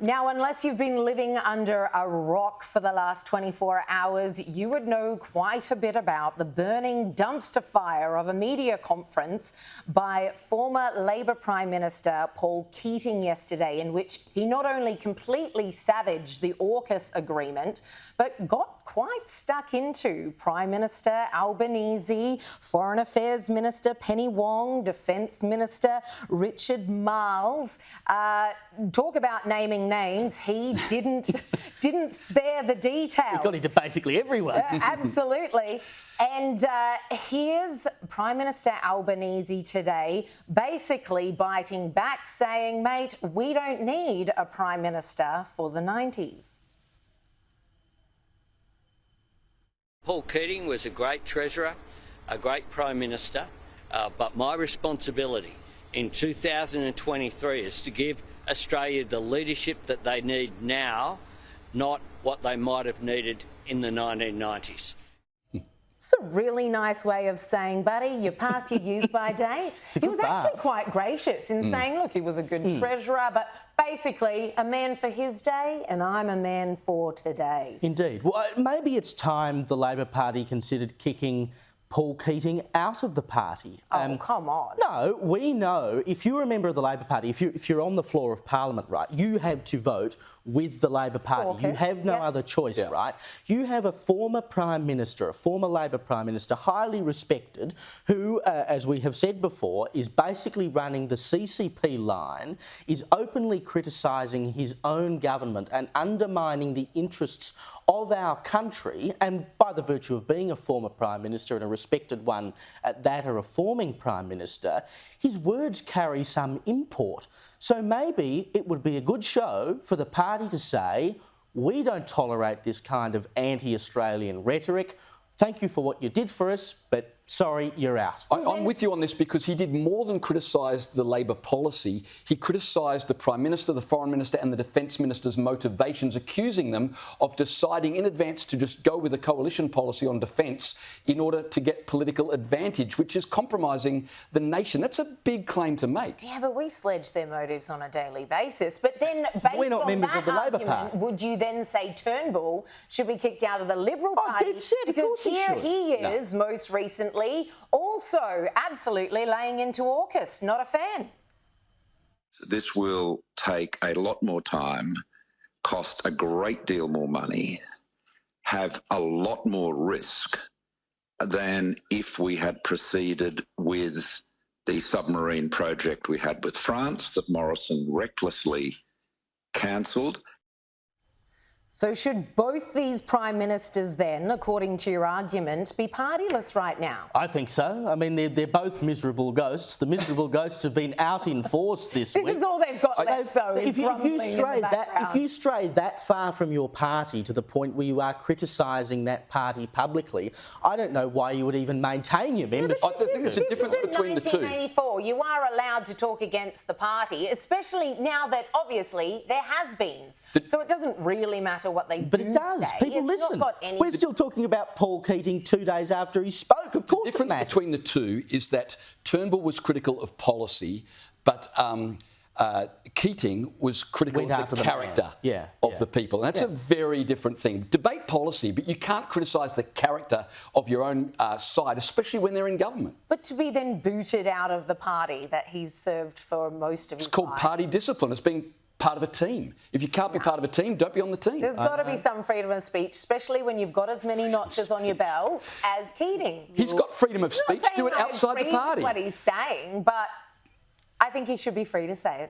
Now, unless you've been living under a rock for the last 24 hours, you would know quite a bit about the burning dumpster fire of a media conference by former Labor Prime Minister Paul Keating yesterday, in which he not only completely savaged the AUKUS agreement, but got quite stuck into Prime Minister Albanese, Foreign Affairs Minister Penny Wong, Defence Minister Richard Marles. Talk about naming names. He didn't spare the details. He got into basically everyone. Absolutely. And here's Prime Minister Albanese today basically biting back, saying, mate, we don't need a Prime Minister for the 90s. Paul Keating was a great treasurer, a great Prime Minister, but my responsibility in 2023 is to give Australia the leadership that they need now, not what they might have needed in the 1990s. It's a really nice way of saying, buddy, you pass your use-by date. He was actually quite gracious in saying, look, he was a good treasurer, but basically a man for his day and I'm a man for today. Indeed. Well, maybe it's time the Labor Party considered kicking Paul Keating out of the party. Oh, come on. No, we know, if you're a member of the Labor Party, if you're on the floor of Parliament, right, you have to vote with the Labor Party. You have no other choice, right? You have a former Prime Minister, a former Labor Prime Minister, highly respected, who, as we have said before, is basically running the CCP line, is openly criticising his own government and undermining the interests of our country, and by the virtue of being a former Prime Minister and a respected one at that, a reforming Prime Minister, his words carry some import. So maybe it would be a good show for the party to say, we don't tolerate this kind of anti-Australian rhetoric. Thank you for what you did for us, but sorry, you're out. I'm with you on this because he did more than criticise the Labor policy. He criticised the Prime Minister, the Foreign Minister and the Defence Minister's motivations, accusing them of deciding in advance to just go with a coalition policy on defence in order to get political advantage, which is compromising the nation. That's a big claim to make. Yeah, but we sledge their motives on a daily basis. But then, we're not members of the Labor Party. Would you then say Turnbull should be kicked out of the Liberal Party? Dead set, of course he should. He is, most recently, also absolutely laying into AUKUS. Not a fan. This will take a lot more time, cost a great deal more money, have a lot more risk than if we had proceeded with the submarine project we had with France that Morrison recklessly cancelled. So should both these Prime Ministers then, according to your argument, be partyless right now? I think so. I mean, they're both miserable ghosts. The miserable ghosts have been out in force this week. This is all they've got left, though, if you stray that far from your party to the point where you are criticising that party publicly, I don't know why you would even maintain your membership. I think there's a difference between the two. 1984, you are allowed to talk against the party, especially now that, obviously, there has been. So it doesn't really matter what they do. But it does. Say. People listen. We're still talking about Paul Keating 2 days after he spoke. Of course, the difference between the two is that Turnbull was critical of policy, but Keating was critical of the character of the people. And that's a very different thing. Debate policy, but you can't criticise the character of your own side, especially when they're in government. But to be then booted out of the party that he's served for most of his life. It's called party discipline. It's being part of a team. If you can't be part of a team, don't be on the team. There's got to be some freedom of speech, especially when you've got as many notches on your belt as Keating. He's got freedom of speech. Do it outside the party. What he's saying, but I think he should be free to say it.